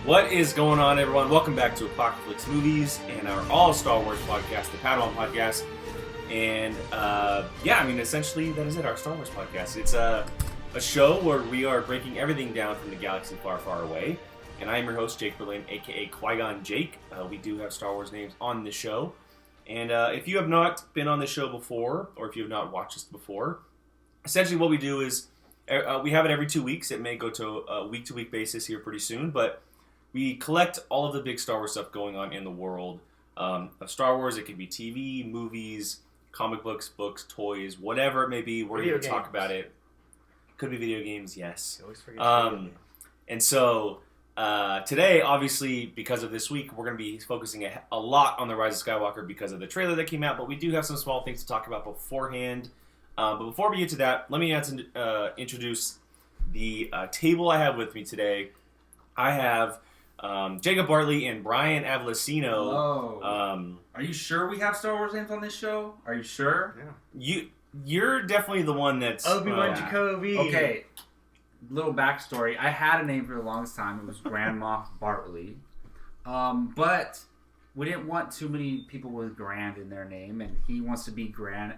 What is going on, everyone? Welcome back to Apocaflix Movies and our all Star Wars podcast, the Padawan Podcast. And essentially that is it, our Star Wars podcast. It's a show where we are breaking everything down from the galaxy far, far away. And I am your host, Jake Berlin, aka Qui-Gon Jake. We do have Star Wars names on the show. And if you have not been on the show before, or if you have not watched this before, essentially what we do is we have it every 2 weeks. It may go to a week-to-week basis here pretty soon, but we collect all of the big Star Wars stuff going on in the world of Star Wars. It could be TV, movies, comic books, toys, whatever it may be. We're going to talk about it. Could be video games, yes. You always forget and so today, obviously, because of this week, we're going to be focusing a lot on the Rise of Skywalker because of the trailer that came out, but we do have some small things to talk about beforehand. But before we get to that, let me introduce the table I have with me today. I have Jacob Bartley and Brian Avellino. Hello. Are you sure we have Star Wars names on this show? Are you sure? Yeah. You're definitely the one that's Obi-Wan Jacoby. Okay. Little backstory. I had a name for the longest time. It was Grandma Bartley. But we didn't want too many people with Grand in their name, and he wants to be Grand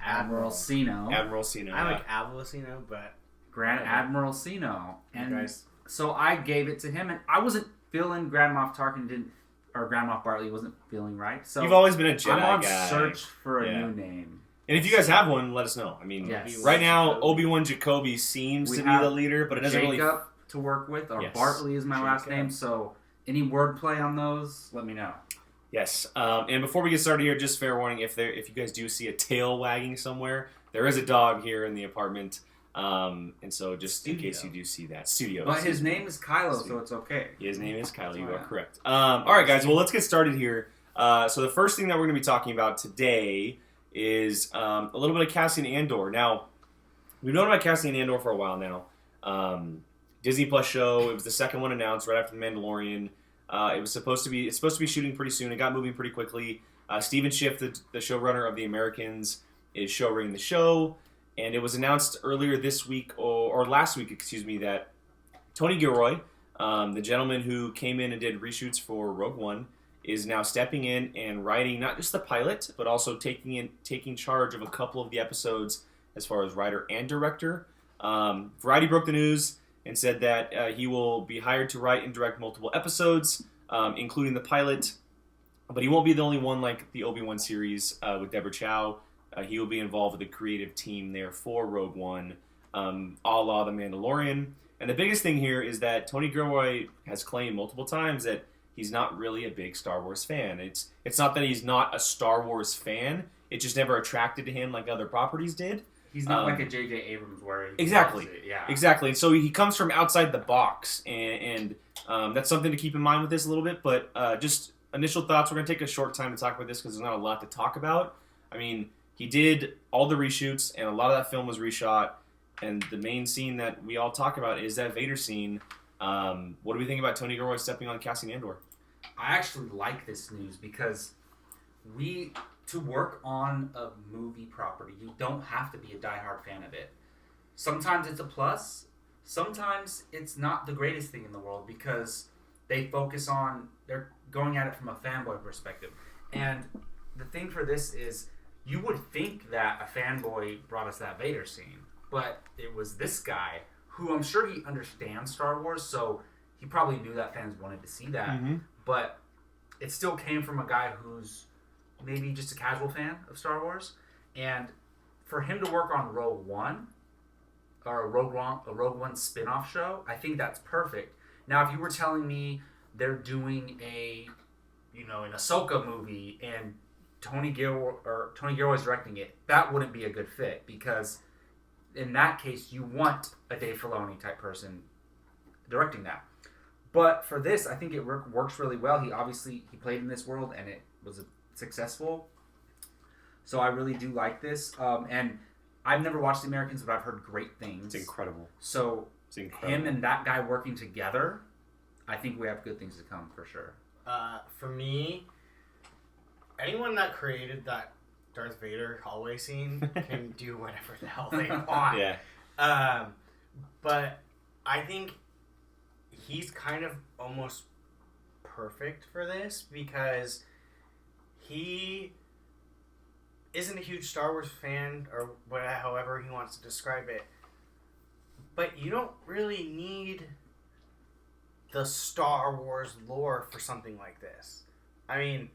Admiral Sino. Admiral Sino. I like Avellino, but Grand Admiral Sino. And guys. So I gave it to him, and I wasn't feeling Grand Moff Tarkin or Grand Moff Bartley wasn't feeling right. So you've always been a Jedi I'm on guy. search for a new name. And if you guys have one, let us know. I mean, yes. Right now, Obi-Wan Jacoby seems to be the leader, but it doesn't Jacob really... to work with, or Yes. Bartley is my last name, so any wordplay on those, let me know. Yes. And before we get started here, just fair warning, if you guys do see a tail wagging somewhere, there is a dog here in the apartment. And so just in case you do see that. Studio. But his name is Kylo, so it's okay. His name is Kylo, you are correct. All right, guys, well, let's get started here. So the first thing that we're going to be talking about today is a little bit of Cassian Andor. Now, we've known about Cassian Andor for a while now. Disney Plus show. It was the second one announced right after The Mandalorian. It's supposed to be shooting pretty soon. It got moving pretty quickly. Stephen Schiff, the showrunner of The Americans, is showrunning the show. And it was announced earlier this week, or last week, that Tony Gilroy, the gentleman who came in and did reshoots for Rogue One, is now stepping in and writing not just the pilot, but also taking charge of a couple of the episodes as far as writer and director. Variety broke the news and said that he will be hired to write and direct multiple episodes, including the pilot. But he won't be the only one like the Obi-Wan series with Deborah Chow. He will be involved with the creative team there for Rogue One, a la The Mandalorian. And the biggest thing here is that Tony Gilroy has claimed multiple times that he's not really a big Star Wars fan. It's not that he's not a Star Wars fan. It just never attracted to him like other properties did. He's not like a J.J. Abrams where he exactly, yeah. Exactly. And so he comes from outside the box, and that's something to keep in mind with this a little bit. But just initial thoughts. We're going to take a short time to talk about this because there's not a lot to talk about. I mean, he did all the reshoots, and a lot of that film was reshot. And the main scene that we all talk about is that Vader scene. What do we think about Tony Gilroy stepping on Cassian Andor? I actually like this news because to work on a movie property, you don't have to be a diehard fan of it. Sometimes it's a plus. Sometimes it's not the greatest thing in the world because they're going at it from a fanboy perspective. And the thing for this is, you would think that a fanboy brought us that Vader scene, but it was this guy who I'm sure he understands Star Wars, so he probably knew that fans wanted to see that. Mm-hmm. But it still came from a guy who's maybe just a casual fan of Star Wars. And for him to work on Rogue One, or a Rogue One spin-off show, I think that's perfect. Now, if you were telling me they're doing an Ahsoka movie and Tony Gilroy's directing it, that wouldn't be a good fit because in that case, you want a Dave Filoni type person directing that. But for this, I think it works really well. He played in this world and it was successful. So I really do like this. And I've never watched The Americans, but I've heard great things. It's incredible. So him and that guy working together, I think we have good things to come for sure. For me, anyone that created that Darth Vader hallway scene can do whatever the hell they want. Yeah. But I think he's kind of almost perfect for this because he isn't a huge Star Wars fan or whatever, however he wants to describe it. But you don't really need the Star Wars lore for something like this. I mean,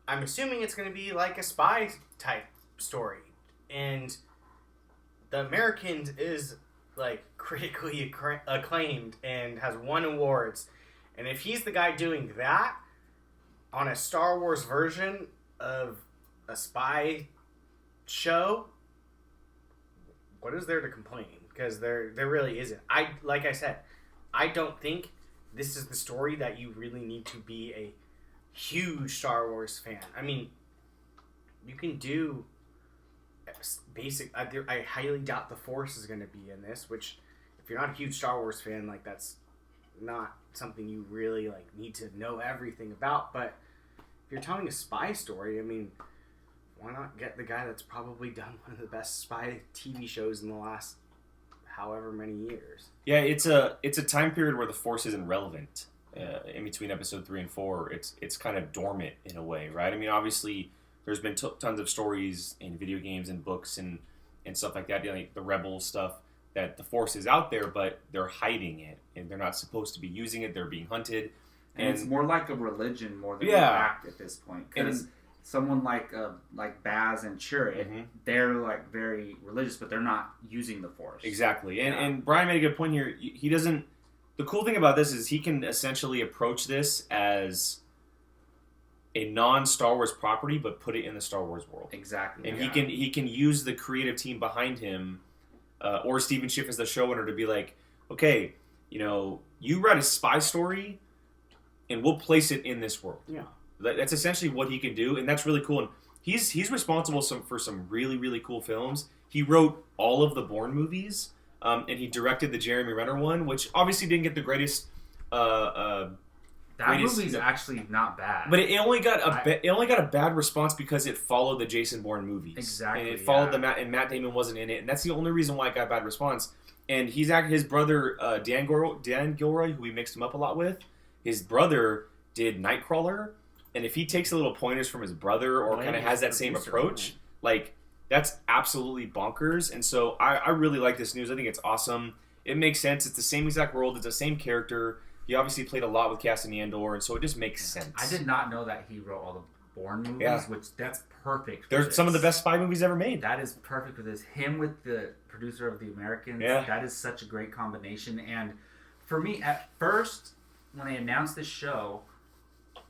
I'm assuming it's going to be like a spy type story. And the Americans is like critically acclaimed and has won awards. And if he's the guy doing that on a Star Wars version of a spy show, what is there to complain? Because there really isn't. Like I said, I don't think this is the story that you really need to be a huge Star Wars fan. I mean, you can do basic. I highly doubt the Force is going to be in this. Which, if you're not a huge Star Wars fan, like that's not something you really like need to know everything about. But if you're telling a spy story, I mean, why not get the guy that's probably done one of the best spy TV shows in the last however many years? Yeah, it's a time period where the Force isn't relevant. In between episode 3 and 4, it's kind of dormant in a way, right? I mean, obviously, there's been tons of stories in video games and books and stuff like that, like the Rebel stuff, that the Force is out there, but they're hiding it, and they're not supposed to be using it. They're being hunted. And it's more like a religion more than an Yeah. act at this point. Because someone like Baz and Chirrut, they're like very religious, but they're not using the Force. Exactly. And Brian made a good point here. He doesn't... The cool thing about this is he can essentially approach this as a non-Star Wars property, but put it in the Star Wars world. Exactly. And he can use the creative team behind him, or Stephen Schiff as the showrunner, to be like, okay, you write a spy story, and we'll place it in this world. Yeah. That's essentially what he can do, and that's really cool. And he's responsible for some really, really cool films. He wrote all of the Bourne movies. And he directed the Jeremy Renner one, which obviously didn't get the greatest. That movie's actually not bad, but it only got a bad response because it followed the Jason Bourne movies. Exactly, and it followed and Matt Damon wasn't in it, and that's the only reason why it got a bad response. And his brother Dan Gilroy, who we mixed him up a lot with, his brother did Nightcrawler, and if he takes a little pointers from his brother or kind of has that same approach, like. That's absolutely bonkers, and so I really like this news. I think it's awesome. It makes sense. It's the same exact world. It's the same character. He obviously played a lot with Cassian Andor, and so it just makes sense. I did not know that he wrote all the Bourne movies, which that's perfect. They're some of the best spy movies ever made. That is perfect for this. Him with the producer of The Americans, that is such a great combination. And for me, at first, when they announced this show,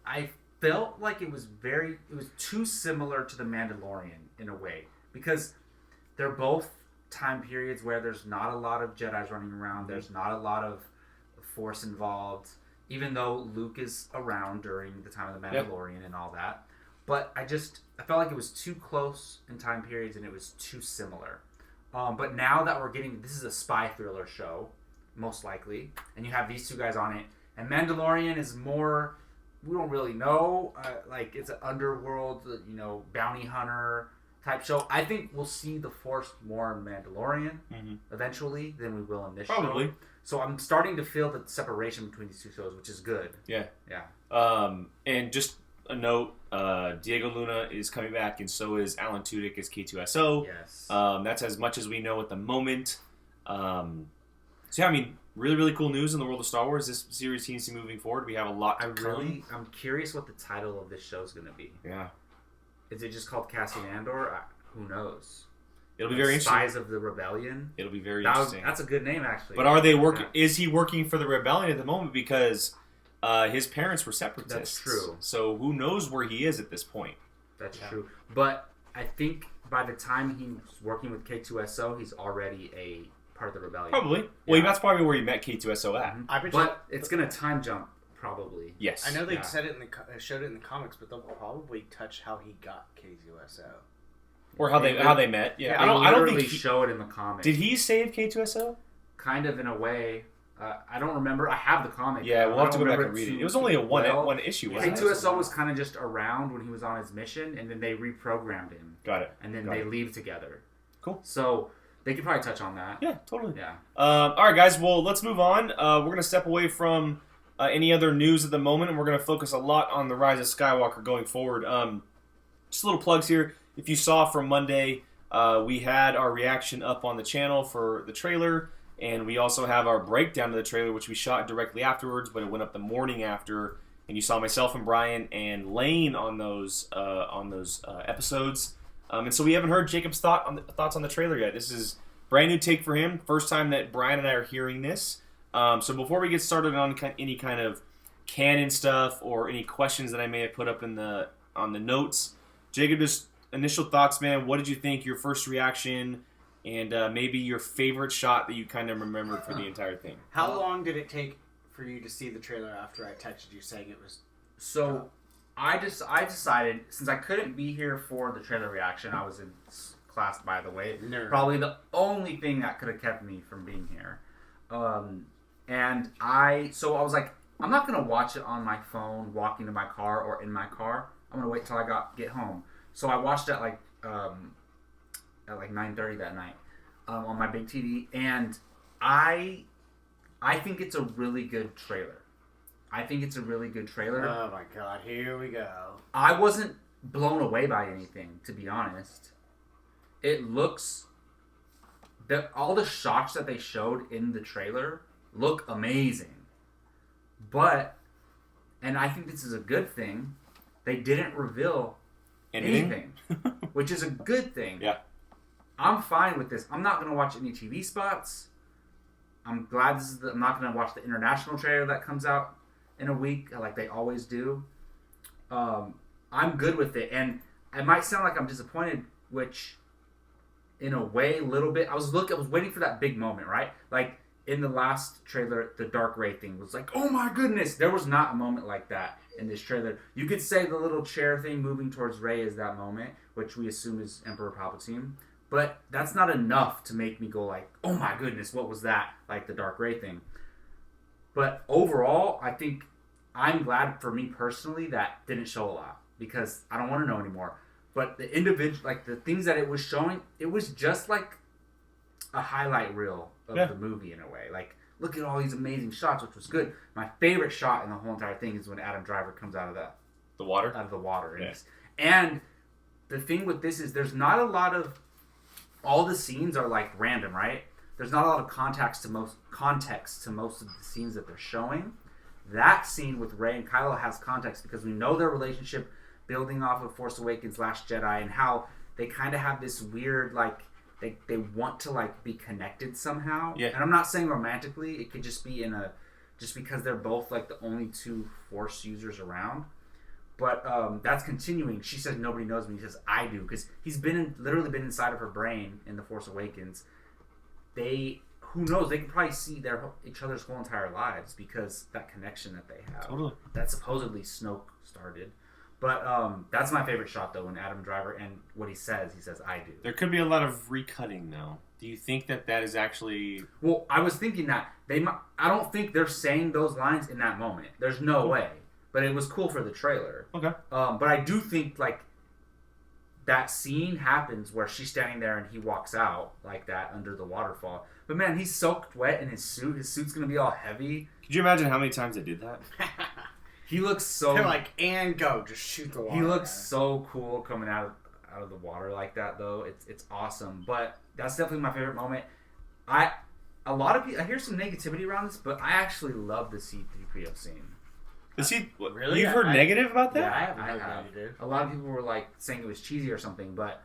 I felt like it was too similar to The Mandalorian in a way. Because they're both time periods where there's not a lot of Jedis running around. There's not a lot of Force involved, even though Luke is around during the time of the Mandalorian and all that. But I felt like it was too close in time periods and it was too similar. But now that this is a spy thriller show, most likely, and you have these two guys on it, and Mandalorian is more, we don't really know, like it's an underworld, bounty hunter type show. I think we'll see the Force more in Mandalorian eventually than we will in this show. So I'm starting to feel the separation between these two shows, which is good. Yeah. And just a note, Diego Luna is coming back, and so is Alan Tudyk as K2SO. Yes. That's as much as we know at the moment. So yeah, I mean, really, really cool news in the world of Star Wars. This series seems to be moving forward. We have a lot to come. I'm curious what the title of this show is going to be. Yeah. Is it just called Cassian Andor? Who knows? It'll be very interesting. Spies of the Rebellion. It'll be very interesting. That's a good name, actually. But are they working? Yeah. Is he working for the Rebellion at the moment? Because his parents were separatists. That's true. So who knows where he is at this point? That's true. But I think by the time he's working with K2SO, he's already a part of the Rebellion. Probably. Well, that's probably where he met K2SO at. Mm-hmm. But it's going to time jump. Probably. Yes. I know they said it showed it in the comics, but they'll probably touch how he got K2SO. Or how they met. Yeah. I don't think show it in the comics. Did he save K2SO? Kind of in a way. I don't remember. I have the comic. Yeah, we'll have to go back and read it. It was only a one issue. K2SO was kind of just around when he was on his mission, and then they reprogrammed him. Got it. And then they leave together. Cool. So they could probably touch on that. Yeah, totally. Yeah. All right, guys. Well, let's move on. We're going to step away from any other news at the moment, and we're going to focus a lot on the Rise of Skywalker going forward. Just little plugs here. If you saw from Monday, we had our reaction up on the channel for the trailer, and we also have our breakdown of the trailer, which we shot directly afterwards, but it went up the morning after. And you saw myself and Brian and Lane on those episodes. And so we haven't heard Jacob's thoughts on the trailer yet. This is brand new take for him. First time that Brian and I are hearing this. So before we get started on any kind of canon stuff or any questions that I may have put up on the notes, Jacob, just initial thoughts, man. What did you think? Your first reaction, and maybe your favorite shot that you kind of remembered for the entire thing. How long did it take for you to see the trailer after I texted you saying it was? So I decided, since I couldn't be here for the trailer reaction, I was in class, by the way. Nerd. Probably the only thing that could have kept me from being here. And I was like, I'm not gonna watch it on my phone, walking to my car or in my car. I'm gonna wait till I get home. So I watched it at 9:30 that night on my big TV, and I think it's a really good trailer. Oh my god, here we go. I wasn't blown away by anything, to be honest. It looks... all the shots that they showed in the trailer look amazing. But, and I think this is a good thing, they didn't reveal anything. Which is a good thing. Yeah. I'm fine with this. I'm not going to watch any TV spots. I'm glad I'm not going to watch the international trailer that comes out in a week, like they always do. I'm good with it, and it might sound like I'm disappointed, which, in a way, a little bit. I was waiting for that big moment, right? Like in the last trailer, the Dark Ray thing was like, oh my goodness! There was not a moment like that in this trailer. You could say the little chair thing moving towards Rey is that moment, which we assume is Emperor Palpatine. But that's not enough to make me go like, oh my goodness, what was that? Like the Dark Ray thing. But overall, I think I'm glad for me personally that didn't show a lot, because I don't want to know anymore. But the individual, like the things that it was showing, it was just like a highlight reel of the movie in a way. Like, look at all these amazing shots, which was good. My favorite shot in the whole entire thing is when Adam Driver comes out of the water. Out of the water. Yeah. And the thing with this is there's not a lot of... all the scenes are like random, right? There's not a lot of context to most of the scenes that they're showing. That scene with Rey and Kylo has context because we know their relationship building off of Force Awakens, Last Jedi, and how they kind of have this weird, like, they want to like be connected somehow. Yeah. And I'm not saying romantically. It could just be just because they're both like the only two Force users around. But that's continuing. She says nobody knows me. He says I do, because he's literally been inside of her brain in The Force Awakens. Who knows? They can probably see each other's whole entire lives because that connection that they have. Totally. That supposedly Snoke started. But that's my favorite shot though, when Adam Driver, and what he says I do. There could be a lot of recutting though. Do you think that is actually... Well, I was thinking that I don't think they're saying those lines in that moment. There's no way. But it was cool for the trailer. Okay. But I do think, like, that scene happens where she's standing there and he walks out like that under the waterfall. But, man, he's soaked wet in his suit. His suit's going to be all heavy. Could you imagine how many times they did that? He looks so... They're like, and go. Just shoot the water. He looks so cool coming out of the water like that, though. It's awesome. But that's definitely my favorite moment. A lot of people... I hear some negativity around this, but I actually love the C-3PO scene. Really? You've heard negative about that? Yeah, I haven't heard negative. A lot of people were like saying it was cheesy or something, but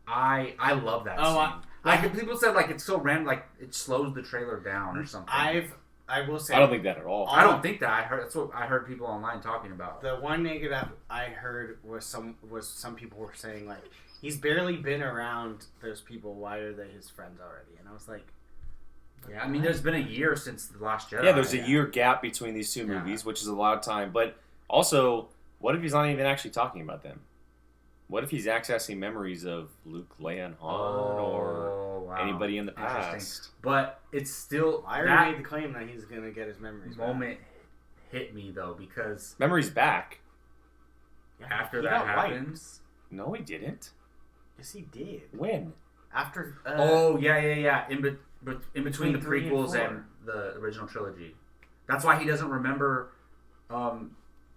I love that scene. People said like it's so random, like it slows the trailer down or something. I will say I don't think that at all. I don't think that. That's what I heard people online talking about. The one negative I heard was some people were saying like he's barely been around those people. Why are they his friends already? And I was like, yeah, I mean, there's been a year since The Last Jedi. Yeah, there's a year gap between these two movies, which is a lot of time. But also, what if he's not even actually talking about them? What if he's accessing memories of Luke, Leia, and Han, or anybody in the past? But it's still... I already made the claim that he's going to get his memories back. Moment hit me, though, because... Memories back? After that happens... No, he didn't. Yes, he did. When? After. Yeah. In between the three and prequels four. and the original trilogy. That's why he doesn't remember.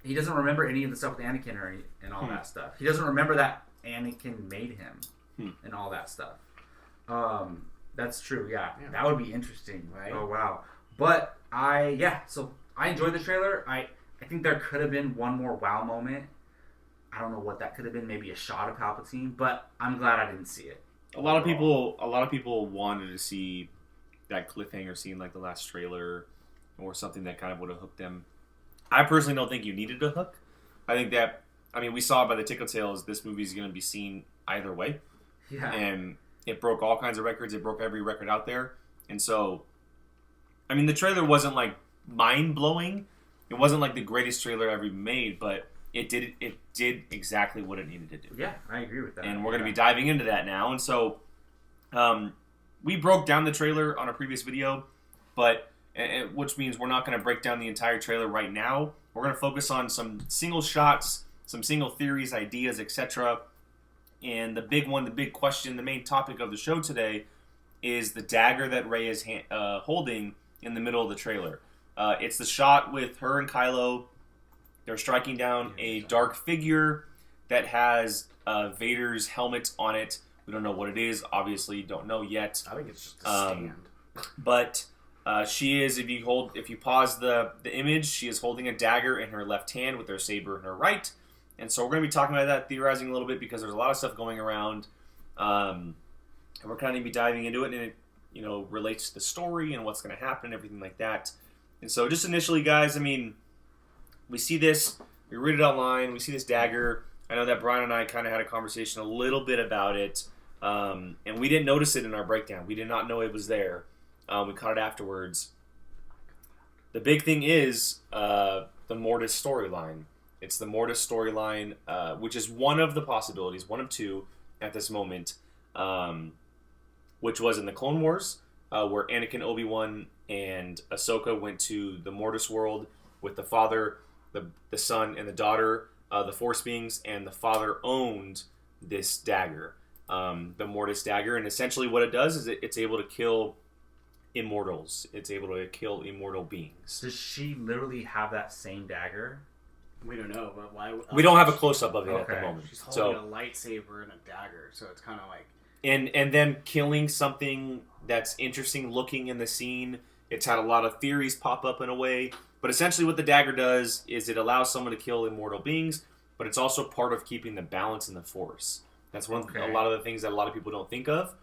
He doesn't remember any of the stuff with Anakin and all that stuff. He doesn't remember that Anakin made him and all that stuff. That's true. Yeah, that would be interesting. Right? Oh wow. But so I enjoyed the trailer. I think there could have been one more wow moment. I don't know what that could have been. Maybe a shot of Palpatine, but I'm glad I didn't see it. A lot of people wanted to see that cliffhanger scene, like the last trailer, or something that kind of would have hooked them. I personally don't think you needed a hook. I think that, we saw by the tickle tails, this movie is going to be seen either way. Yeah. And it broke all kinds of records. It broke every record out there. And so, the trailer wasn't like mind blowing. It wasn't like the greatest trailer ever made, but it did exactly what it needed to do. Yeah, I agree with that. And we're going to be diving into that now. And so, we broke down the trailer on a previous video, but which means we're not going to break down the entire trailer right now. We're going to focus on some single shots, some single theories, ideas, etc. And the big question, the main topic of the show today is the dagger that Rey is holding in the middle of the trailer. It's the shot with her and Kylo. They're striking down a dark figure that has Vader's helmet on it. We don't know what it is. Obviously, don't know yet. I think it's just a stand. But she is, if you pause the image, she is holding a dagger in her left hand with her saber in her right. And so we're going to be talking about that, theorizing a little bit, because there's a lot of stuff going around. And we're kind of going to be diving into it, and it relates to the story and what's going to happen and everything like that. And so just initially, guys, we see this, we read it online, we see this dagger. I know that Brian and I kind of had a conversation a little bit about it, and we didn't notice it in our breakdown. We did not know it was there. We caught it afterwards. The big thing is the Mortis storyline. It's the Mortis storyline, which is one of the possibilities, one of two at this moment, which was in the Clone Wars, where Anakin, Obi-Wan, and Ahsoka went to the Mortis world with the father, the son, and the daughter, the Force beings, and the father owned this dagger, the Mortis dagger. And essentially what it does is it's able to kill immortals. It's able to kill immortal beings. Does she literally have that same dagger? We don't know, but why? We don't have a close-up of it at the moment. She's holding a lightsaber and a dagger, so it's kind of like... And then killing something that's interesting looking in the scene. It's had a lot of theories pop up in a way. But essentially what the dagger does is it allows someone to kill immortal beings, but it's also part of keeping the balance in the Force. That's a lot of the things that a lot of people don't think of.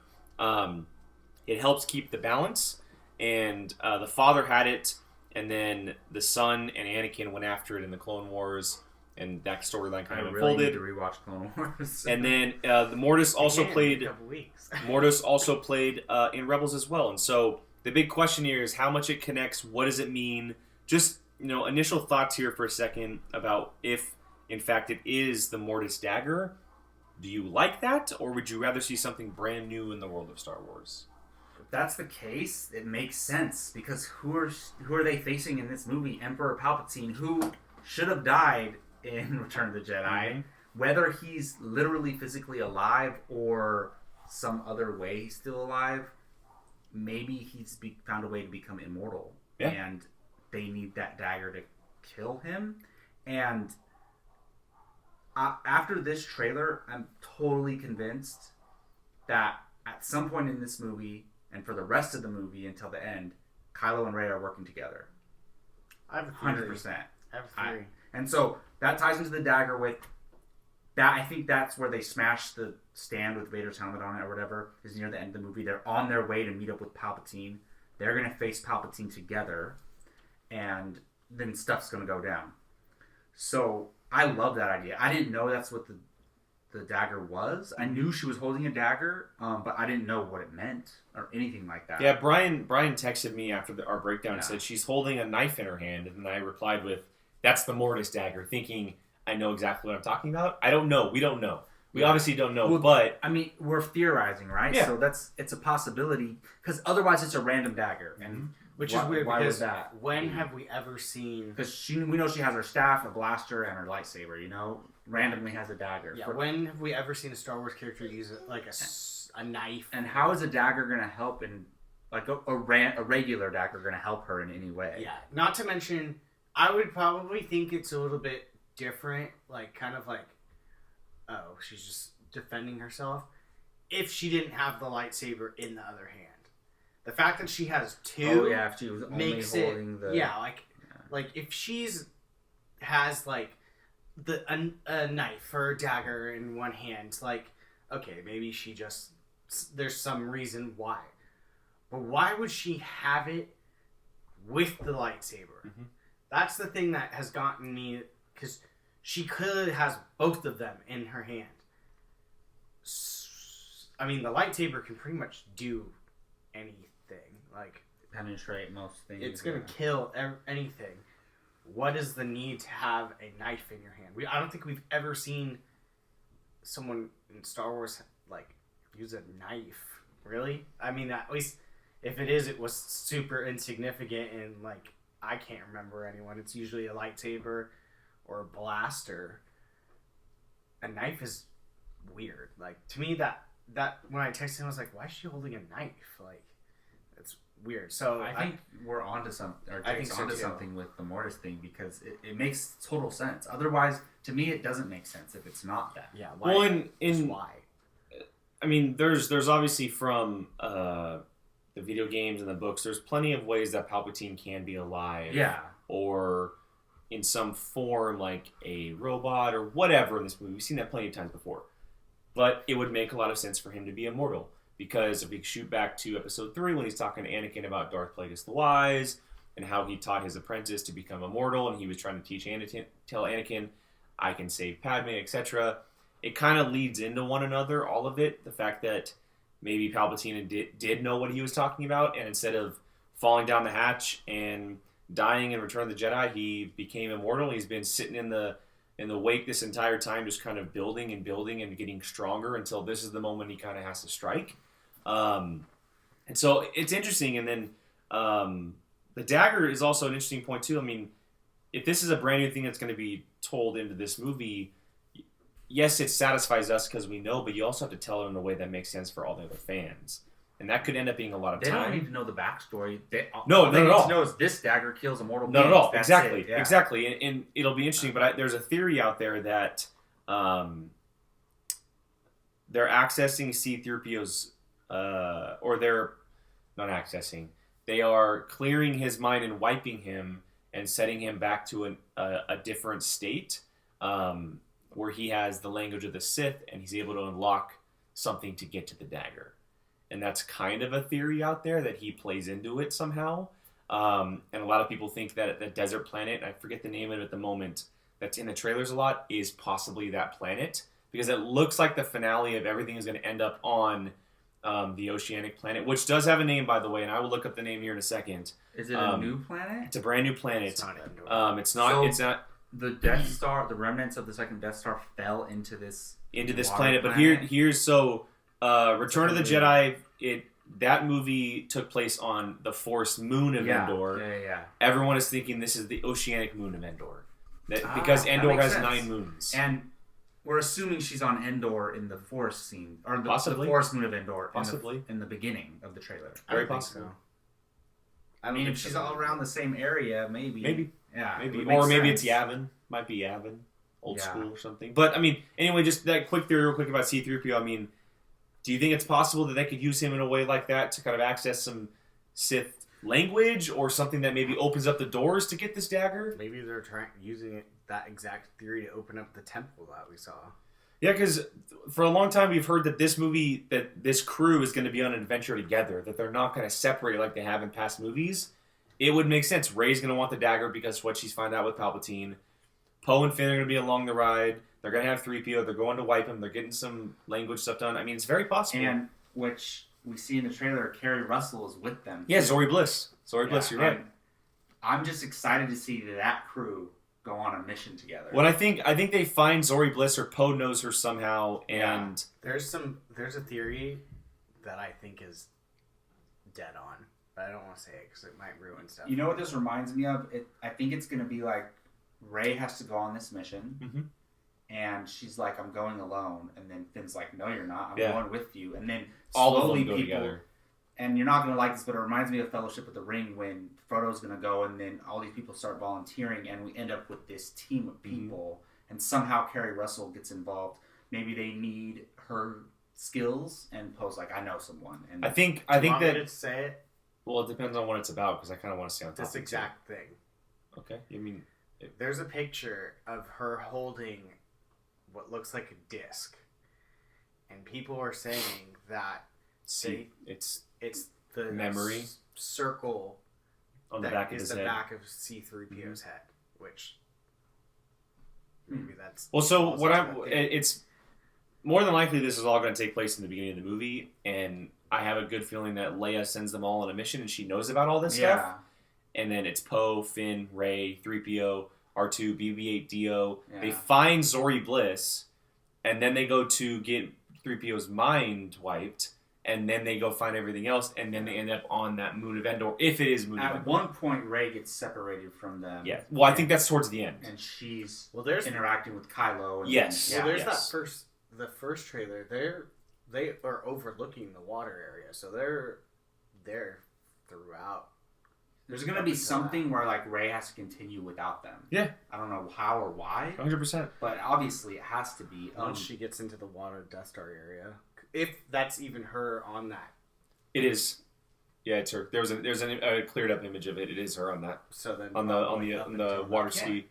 It helps keep the balance, and the father had it, and then the son and Anakin went after it in the Clone Wars, and that storyline kind of unfolded. I really need to rewatch Clone Wars. And then the Mortis also played. In a couple weeks. Mortis also played in Rebels as well, and so the big question here is how much it connects. What does it mean? Just initial thoughts here for a second about if, in fact, it is the Mortis dagger. Do you like that, or would you rather see something brand new in the world of Star Wars? If that's the case, it makes sense, because who are they facing in this movie? Emperor Palpatine, who should have died in Return of the Jedi. Mm-hmm. Whether he's literally physically alive or some other way he's still alive, maybe he's found a way to become immortal. Yeah. And they need that dagger to kill him. And after this trailer, I'm totally convinced that at some point in this movie, and for the rest of the movie until the end, Kylo and Rey are working together. I have a theory. 100%. I have a theory. And so that ties into the dagger with that. I think that's where they smash the stand with Vader's helmet on it or whatever, is near the end of the movie. They're on their way to meet up with Palpatine. They're going to face Palpatine together, and then stuff's going to go down. So I love that idea. I didn't know that's what the dagger was. I knew she was holding a dagger, but I didn't know what it meant or anything like that. Yeah, Brian texted me after our breakdown and said she's holding a knife in her hand, and I replied with, "That's the Mortis dagger," thinking I know exactly what I'm talking about. I don't know. We don't know. We obviously don't know, but... I mean, we're theorizing, right? Yeah. So it's a possibility, because otherwise it's a random dagger. And which is weird, why because was that? when have we ever seen... Because we know she has her staff, her blaster, and her lightsaber, randomly has a dagger. Yeah, when have we ever seen a Star Wars character use a knife. And how is a dagger going to help in, like, a regular dagger going to help her in any way? Yeah. Not to mention, I would probably think it's a little bit different, like, kind of like, oh, she's just defending herself, if she didn't have the lightsaber in the other hand. The fact that she has two if she was only makes holding it, the... yeah, like, if she's has, like, a knife or a dagger in one hand, like, okay, maybe she just, there's some reason why. But why would she have it with the lightsaber? Mm-hmm. That's the thing that has gotten me, because she clearly has both of them in her hand. I mean, the lightsaber can pretty much do anything. Like, penetrate most things. it's going to kill anything. What is the need to have a knife in your hand? I don't think we've ever seen someone in Star Wars, like, use a knife. Really? I mean, at least, if it is, it was super insignificant, and, like, I can't remember anyone. It's usually a lightsaber or a blaster. A knife is weird. Like, to me, that when I texted him, I was like, why is she holding a knife? Like, it's weird. So I think we're onto something, or I think Jake's so onto too. something with the Mortis thing, because it makes total sense. Otherwise, to me, it doesn't make sense if it's not that. yeah. Why? Well, Just why? I mean, there's obviously from the video games and the books, there's plenty of ways that Palpatine can be alive. Yeah. Or in some form, like a robot or whatever in this movie. We've seen that plenty of times before. But it would make a lot of sense for him to be immortal. Because if we shoot back to episode 3, when he's talking to Anakin about Darth Plagueis the Wise, and how he taught his apprentice to become immortal, and he was trying to tell Anakin, I can save Padme, etc. It kind of leads into one another, all of it. The fact that maybe Palpatine did know what he was talking about, and instead of falling down the hatch and dying in Return of the Jedi, he became immortal. He's been sitting in the wake this entire time, just kind of building and building and getting stronger until this is the moment he kind of has to strike. And so it's interesting. And then the dagger is also an interesting point too. I mean, if this is a brand new thing that's going to be told into this movie, yes, it satisfies us because we know, but you also have to tell it in a way that makes sense for all the other fans. And that could end up being a lot of They time. don't even know the backstory. No, all they not need at all. to know is this dagger kills immortal Not beings. at all. That's Exactly. it. Yeah. Exactly. And it'll be interesting, but there's a theory out there that they're accessing C-3PO's, or they're not accessing. They are clearing his mind and wiping him and setting him back to a different state where he has the language of the Sith and he's able to unlock something to get to the dagger. And that's kind of a theory out there that he plays into it somehow. And a lot of people think that the desert planet, I forget the name of it at the moment, that's in the trailers a lot, is possibly that planet. Because it looks like the finale of everything is going to end up on the oceanic planet, which does have a name, by the way, and I will look up the name here in a second. Is it a new planet? It's a brand new planet. It's not Endor. It's not. So- it's not The Death Star, the remnants of the second Death Star fell into this water planet. But planet. here's so Return of the Jedi. That movie took place on the forest moon of Endor. Yeah. Everyone is thinking this is the oceanic moon of Endor, because that Endor makes has sense. 9 moons. And we're assuming she's on Endor in the forest scene, or the Possibly. forest moon of Endor, Possibly. in the beginning of the trailer. I don't Very think possible. so. I mean, if she's all around the same area, maybe. Yeah. Maybe, it would make or maybe sense. it's Yavin. Might be Yavin, old Yeah. school or something. But I mean, anyway, just that quick theory, real quick about C-3PO. I mean, do you think it's possible that they could use him in a way like that to kind of access some Sith language, or something that maybe opens up the doors to get this dagger? Maybe they're using that exact theory to open up the temple that we saw. Yeah, because for a long time we've heard that this movie, that this crew is going to be on an adventure together, that they're not going to separate like they have in past movies. It would make sense. Rey's going to want the dagger because what she's found out with Palpatine. Poe and Finn are going to be along the ride. They're going to have 3PO. They're going to wipe him. They're getting some language stuff done. I mean, it's very possible. And which we see in the trailer, Carrie Russell is with them. Yeah, Zori Bliss. Zori Bliss, you're right. And I'm just excited to see that crew go on a mission together. Well, I think they find Zori Bliss, or Poe knows her somehow, and There's a theory that I think is dead on, but I don't want to say it because it might ruin stuff. You know what this reminds me of? I think it's going to be like Rey has to go on this mission, and she's like, "I'm going alone," and then Finn's like, "No, you're not. I'm Yeah. going with you." And then All of slowly them go people, together. and you're not gonna like this, but it reminds me of Fellowship with the Ring when Frodo's gonna go, and then all these people start volunteering, and we end up with this team of people, and somehow Carrie Russell gets involved. Maybe they need her skills, and Poe's like, "I know someone." And I think Do you want me that. to say it? Well, it depends on what it's about because I kind of want to stay on top. This exact thing. Okay. You mean There's a picture of her holding what looks like a disc, and people are saying that it's it's the memory circle on the that back of is his the head. back of C-3PO's head, which maybe that's Well, so falls what into I'm, that thing. it's more than likely this is all going to take place in the beginning of the movie, and I have a good feeling that Leia sends them all on a mission, and she knows about all this stuff. And then it's Poe, Finn, Rey, 3PO, R2, BB-8, DO. Yeah. They find Zori Bliss, and then they go to get 3PO's mind wiped, and then they go find everything else, and then they end up on that Moon of Endor, if it is Moon of At Endor. one point, Rey gets separated from them. Yeah. Well, I think that's towards the end. and she's there's interacting with Kylo. And Yes. well, there's yes. the first trailer. They are overlooking the water area, so they're there throughout. There's gonna be something where like Rey has to continue without them. Yeah. I don't know how or why, 100%. but obviously it has to be. Once she gets into the water Death Star area, if that's even her on that. It is. Yeah, it's her. There's a cleared up image of it. It is her on that So then on the water Yeah. ski.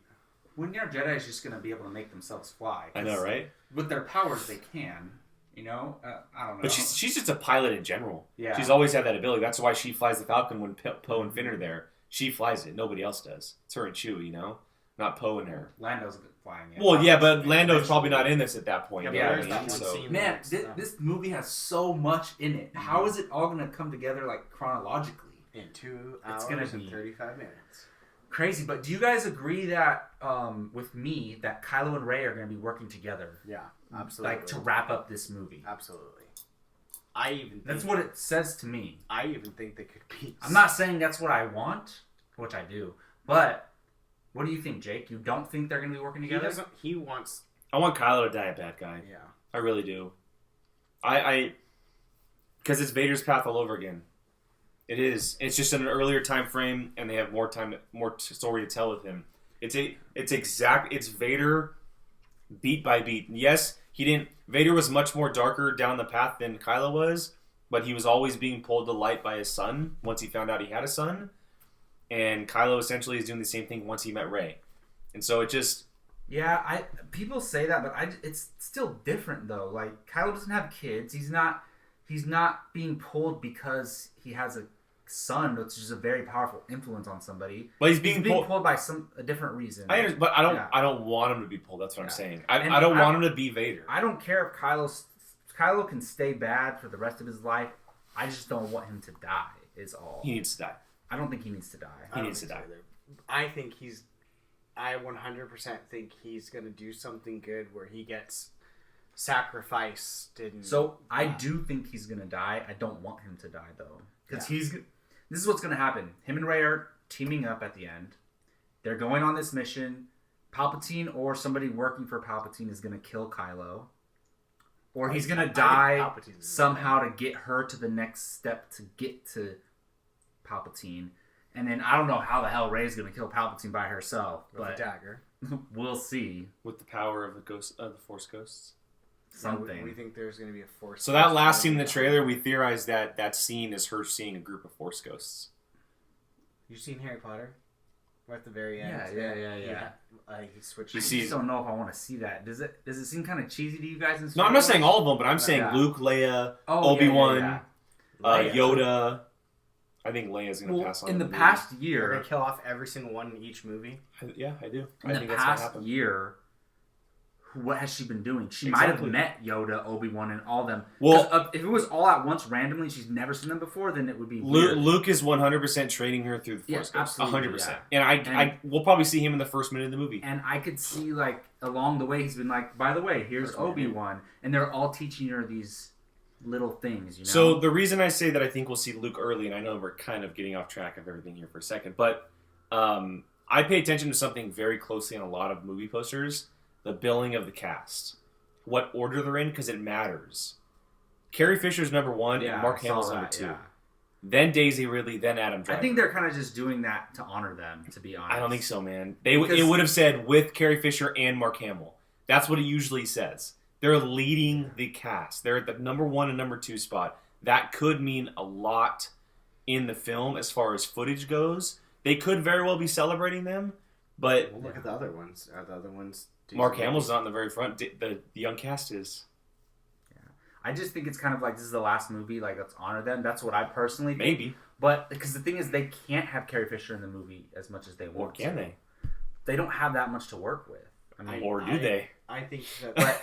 When your Jedi is just gonna be able to make themselves fly. I know, right? With their powers, they can. You know, I don't know. But she's just a pilot in general. Yeah. She's always had that ability. That's why she flies the Falcon when Poe and Finn are there. She flies it. Nobody else does. It's her and Chewie, you know, not Poe and her. Lando's flying it. Well, yeah, but Lando's probably not in this at that point. Yeah, you but know there's what I that mean? one So- scene. Man, this movie has so much in it. How is it all going to come together like chronologically? in 2 hours It's gonna and be 35 minutes. Crazy. But do you guys agree that with me that Kylo and Rey are going to be working together, Yeah, absolutely. like to wrap up this movie? Absolutely. I even think, That's what it says to me. I even think they could be. I'm not saying that's what I want, which I do, but what do you think, Jake? You don't think they're going to be working He together? doesn't. He wants. I want Kylo to die a bad guy. Yeah. I really do. Because it's Vader's path all over again. It is. It's just in an earlier time frame, and they have more time, more story to tell with him. It's Vader, beat by beat. Yes, he didn't. Vader was much more darker down the path than Kylo was, but he was always being pulled to light by his son. Once he found out he had a son, and Kylo essentially is doing the same thing once he met Rey, and so it just. Yeah, people say that, but it's still different though. Like Kylo doesn't have kids. He's not being pulled because he has a son, which is a very powerful influence on somebody. But he's being pulled by a different reason. I understand, but I don't. Yeah. I don't want him to be pulled. That's what I'm Yeah. saying. And I don't want him to be Vader. I don't care if Kylo can stay bad for the rest of his life. I just don't want him to die. Is all. He needs to die. I don't think he needs to die. He needs to die. I think he's. I 100% think he's going to do something good where he gets sacrificed. So I do think he's gonna die. I don't want him to die though, because this is what's gonna happen. Him and Rey are teaming up at the end. They're going on this mission. Palpatine or somebody working for Palpatine is gonna kill Kylo, or he's gonna die somehow to get her to the next step to get to Palpatine. And then I don't know how the hell Rey's gonna kill Palpatine by herself, with a but dagger. we'll see. With the power of the Force ghosts. Something. We think there's going to be a force. So that last scene in the trailer, we theorized that scene is her seeing a group of Force ghosts. You seen Harry Potter? We're at the very end. Yeah. He switched. You I see- just don't know if I want to see that. Does it seem kind of cheesy to you guys? No, I'm not saying all of them, but I'm saying Yeah. Luke, Leia, Oh, Obi-Wan, Leia. Yoda. I think Leia's going to Well, pass on. in the movie. past You're year, going to kill off every single one in each movie? Yeah, I do. in I the think that's going to past happen. year, what has she been doing? She might have Exactly. met Yoda, Obi-Wan, and all them. Well- 'Cause, if it was all at once randomly, she's never seen them before, then it would be weird. Luke is 100% training her through the Yeah, Force ghosts. absolutely, 100%. yeah. And we'll probably see him in the first minute of the movie. And I could see, like, along the way, he's been like, by the way, here's First minute. Obi-Wan. And they're all teaching her these little things, you know? So the reason I say that I think we'll see Luke early, and I know we're kind of getting off track of everything here for a second, but I pay attention to something very closely on a lot of movie posters. the billing of the cast, what order they're in, because it matters. Carrie Fisher's number 1 and Mark Hamill's number 2. Yeah. Then Daisy Ridley, then Adam Driver. I think they're kind of just doing that to honor them, to be honest. I don't think so, man. It would have said with Carrie Fisher and Mark Hamill. That's what it usually says. They're leading the cast. They're at the number 1 and number 2 spot. That could mean a lot in the film as far as footage goes. They could very well be celebrating them, but... Well, look at the other ones. Are the other ones... Mark Hamill's not in the very front. The young cast is. I just think it's kind of like this is the last movie, like let's honor them. That's what I personally think. Maybe. But because the thing is they can't have Carrie Fisher in the movie as much as they want. Or can they? They don't have that much to work with. I mean, or do they? I think that but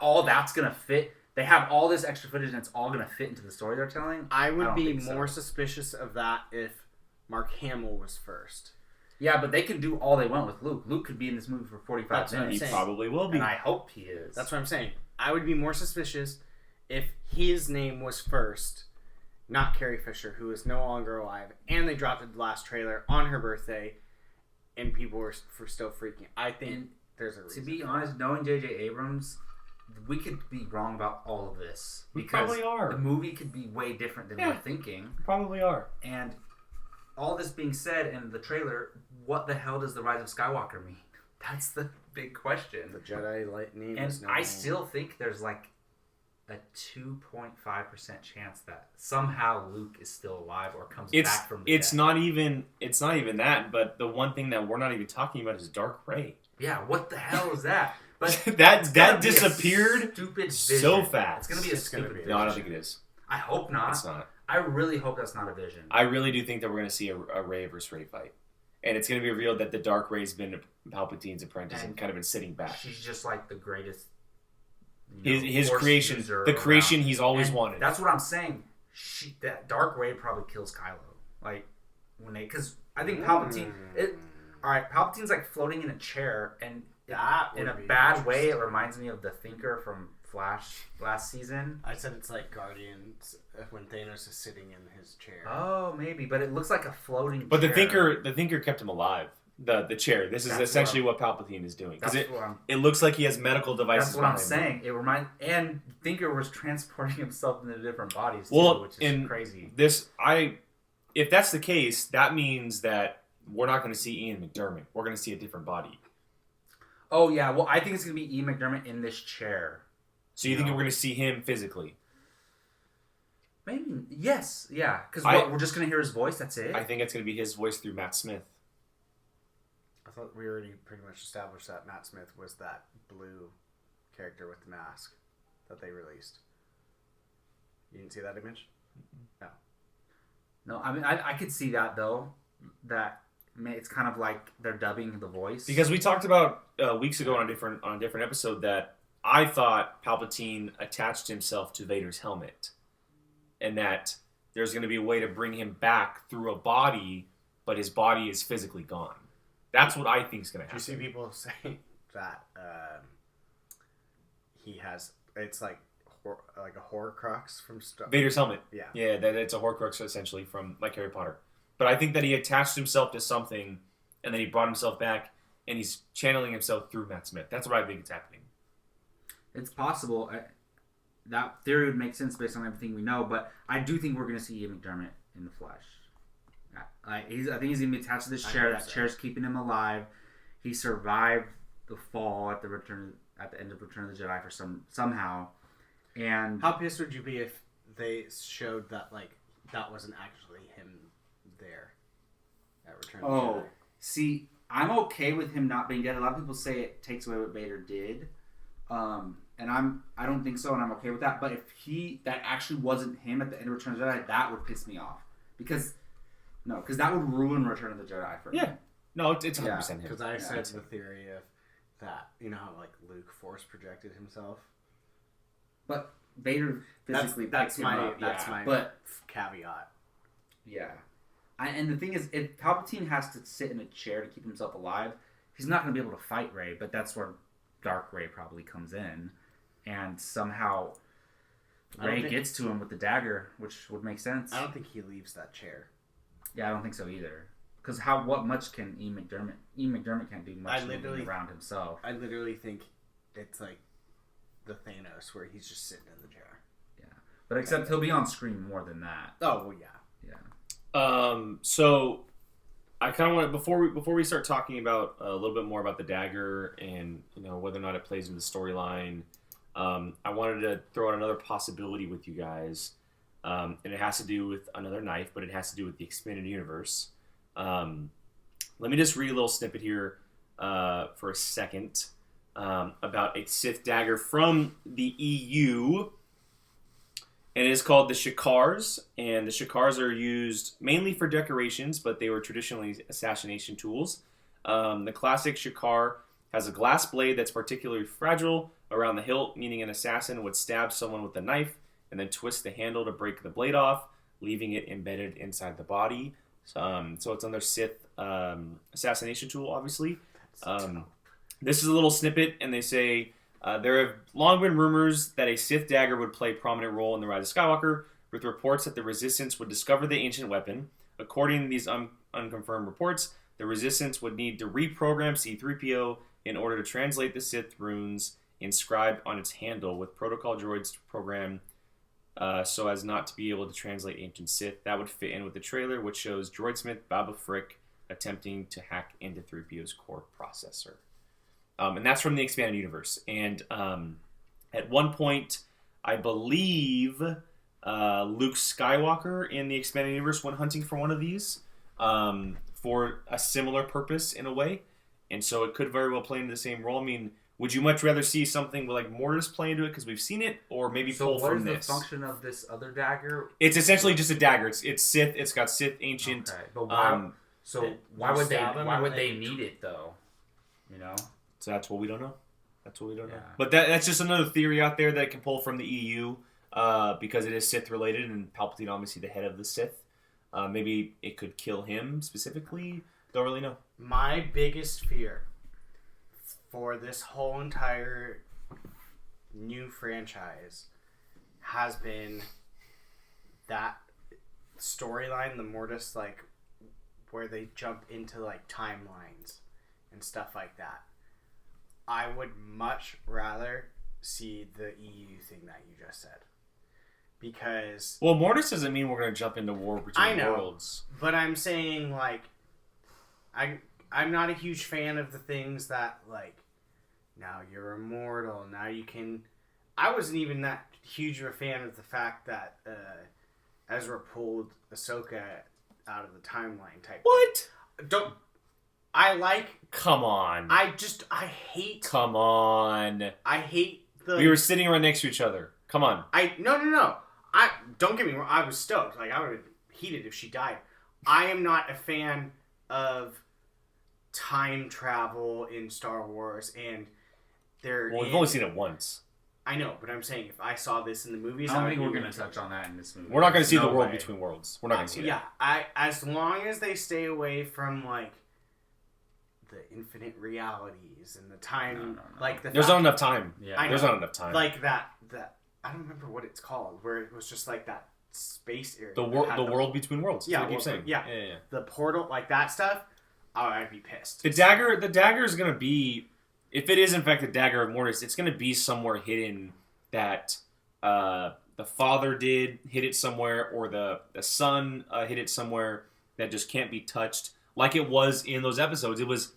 all that's going to fit. They have all this extra footage and it's all going to fit into the story they're telling. I would be more suspicious of that if Mark Hamill was first. Yeah, but they can do all they want with Luke. Luke could be in this movie for 45 minutes. He probably will be. And I hope he is. That's what I'm saying. I would be more suspicious if his name was first, not Carrie Fisher, who is no longer alive, and they dropped the last trailer on her birthday, and people were still freaking. I think there's a reason. To be honest, knowing J.J. Abrams, we could be wrong about all of this. We probably are. The movie could be way different than we're thinking. Probably are. And all this being said in the trailer, what the hell does the Rise of Skywalker mean? That's the big question. The Jedi lightning. And I still think there's like a 2.5% chance that somehow Luke is still alive or comes back from the dead. Not even that, but the one thing that we're not even talking about is Dark Ray. Yeah, what the hell is that? But that disappeared so fast. It's going to be a stupid vision. No, I don't think it is. I hope not. It's not. I really hope that's not a vision. I really do think that we're going to see a Rey versus Rey fight. And it's going to be revealed that the Dark Ray's been Palpatine's apprentice and kind of been sitting back. She's just like the greatest... his creation, the creation he's always wanted. That's what I'm saying. That Dark Ray probably kills Kylo. Like because I think Palpatine. All right, Palpatine's like floating in a chair, and in a bad way, it reminds me of the Thinker from Flash last season. I said it's like Guardians when Thanos is sitting in his chair. Oh, maybe, but it looks like a floating. But chair. the Thinker kept him alive. The chair. This is essentially what Palpatine is doing because it looks like he has medical devices. That's what I'm saying. And Thinker was transporting himself into different bodies too, which is crazy. If that's the case, that means that we're not going to see Ian McDermott. We're going to see a different body. Oh yeah, well I think it's going to be Ian McDermott in this chair. So you think we're going to see him physically? Maybe yes, yeah. Because we're just going to hear his voice. That's it. I think it's going to be his voice through Matt Smith. I thought we already pretty much established that Matt Smith was that blue character with the mask that they released. You didn't see that image? No. No, I mean, I could see that, though. That it's kind of like they're dubbing the voice. Because we talked about weeks ago on a different episode that I thought Palpatine attached himself to Vader's helmet. And that there's going to be a way to bring him back through a body, but his body is physically gone. That's what I think is going to happen. You see people say that he has... It's like a Horcrux from stuff. Vader's helmet. Yeah. Yeah, that it's a Horcrux essentially from like Harry Potter. But I think that he attached himself to something and then he brought himself back and he's channeling himself through Matt Smith. That's what I think is happening. It's possible. That theory would make sense based on everything we know, but I do think we're going to see Ian McDermott in the flesh. I think he's going to be attached to this chair. That chair's keeping him alive. He survived the fall at the end of Return of the Jedi for somehow. And how pissed would you be if they showed that that wasn't actually him there at Return of the Jedi? See, I'm okay with him not being dead. A lot of people say it takes away what Vader did, and I don't think so, and I'm okay with that. But if that actually wasn't him at the end of Return of the Jedi, that would piss me off because that would ruin Return of the Jedi for me. Yeah, no, it's 100% him. Because I said the theory of that, how Luke force projected himself. But Vader physically that's him my up. That's yeah. my but, caveat. Yeah. And the thing is, if Palpatine has to sit in a chair to keep himself alive, he's not going to be able to fight Rey, but that's where Dark Rey probably comes in. And somehow Rey gets to him with the dagger, which would make sense. I don't think he leaves that chair. Yeah, I don't think so either. Because what much can Ian McDermott? Ian McDermott can't do much around himself. I literally think it's like the Thanos where he's just sitting in the chair. Yeah, but except he'll be on screen more than that. Oh well, yeah. So I kind of want to before we start talking about a little bit more about the dagger and whether or not it plays in the storyline. I wanted to throw out another possibility with you guys, and it has to do with another knife, but it has to do with the expanded universe. Let me just read a little snippet here for a second about a Sith dagger from the EU. And it is called the Shikars, and the Shikars are used mainly for decorations, but they were traditionally assassination tools. The classic Shikar has a glass blade that's particularly fragile around the hilt, meaning an assassin would stab someone with a knife and then twist the handle to break the blade off, leaving it embedded inside the body. So it's another Sith assassination tool, obviously. This is a little snippet, and they say... there have long been rumors that a Sith dagger would play a prominent role in the Rise of Skywalker, with reports that the Resistance would discover the ancient weapon. According to these unconfirmed reports, the Resistance would need to reprogram C-3PO in order to translate the Sith runes inscribed on its handle, with protocol droids programmed so as not to be able to translate ancient Sith. That would fit in with the trailer, which shows droidsmith Baba Frick attempting to hack into 3PO's core processor. And that's from the expanded universe. And at one point, I believe Luke Skywalker in the expanded universe went hunting for one of these for a similar purpose in a way. And so it could very well play into the same role. I mean, would you much rather see something with like Mortis play into it because we've seen it, or maybe pull from this? So what is the function of this other dagger? It's essentially just a dagger. It's Sith. It's got Sith ancient. Okay, but why? Why would they need it though? So that's what we don't know. Yeah. But that's just another theory out there that it can pull from the EU because it is Sith related, and Palpatine obviously the head of the Sith. Maybe it could kill him specifically. Don't really know. My biggest fear for this whole entire new franchise has been that storyline, the Mortis, like, where they jump into, like, timelines and stuff like that. I would much rather see the EU thing that you just said. Because... Well, Mortis doesn't mean we're going to jump into war between worlds. But I'm saying, like... I'm not a huge fan of the things that, like... Now you're immortal, now you can... I wasn't even that huge of a fan of the fact that Ezra pulled Ahsoka out of the timeline type. What? Don't... I like... Come on. I hate... Come on. I hate the... We were sitting right next to each other. Come on. No. Don't get me wrong. I was stoked. Like, I would have heated if she died. I am not a fan of time travel in Star Wars, and we've only seen it once. I know, but I'm saying if I saw this in the movies... I don't think we're going to touch on that in this movie. We're not going to see the world between worlds. We're not going to see that. Yeah, as long as they stay away from, like, the infinite realities and the time... No. Like There's not enough time. Yeah. There's not enough time. Like that... I don't remember what it's called, where it was just like that space area. The world between worlds. Yeah, I keep saying. Yeah. The portal, like that stuff, I'd be pissed. The dagger is going to be... If it is, in fact, the dagger of Mortis, it's going to be somewhere hidden that the father hid it somewhere, or the son hid it somewhere that just can't be touched, like it was in those episodes. It was,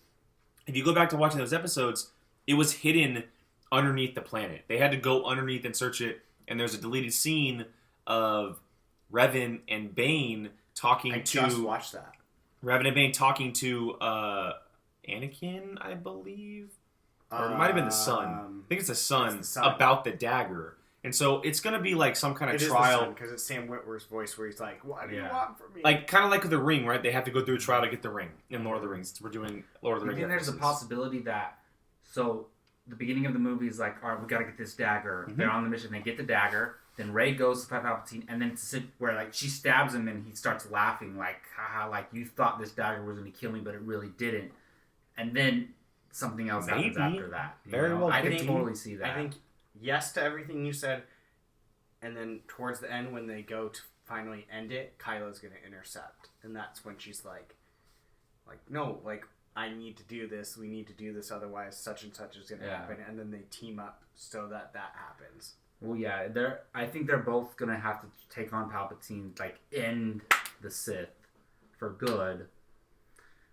if you go back to watching those episodes, it was hidden underneath the planet. They had to go underneath and search it, and there's a deleted scene of Revan and Bane talking I just watched that. Revan and Bane talking to Anakin, I believe. Or it might have been the son. I think it's the son about the dagger. And so it's going to be like some kind of trial. Because it's Sam Witwer's voice where he's like, what do you want from me? Like, kind of like with the ring, right? They have to go through a trial to get the ring in Lord of the Rings. We're doing Lord of the Rings. I think there's a possibility that, so the beginning of the movie is like, all right, we got to get this dagger. Mm-hmm. They're on the mission. They get the dagger. Then Rey goes to Palpatine, and then where like she stabs him, and he starts laughing like, haha, like you thought this dagger was going to kill me, but it really didn't. And then something else happens after that. Very well. I can totally see that. I think yes to everything you said, and then towards the end when they go to finally end it, Kylo's going to intercept, and that's when she's like, no, like I need to do this. We need to do this. Otherwise, such and such is going to happen. And then they team up so that happens. Well, yeah, I think they're both going to have to take on Palpatine, like, end the Sith for good.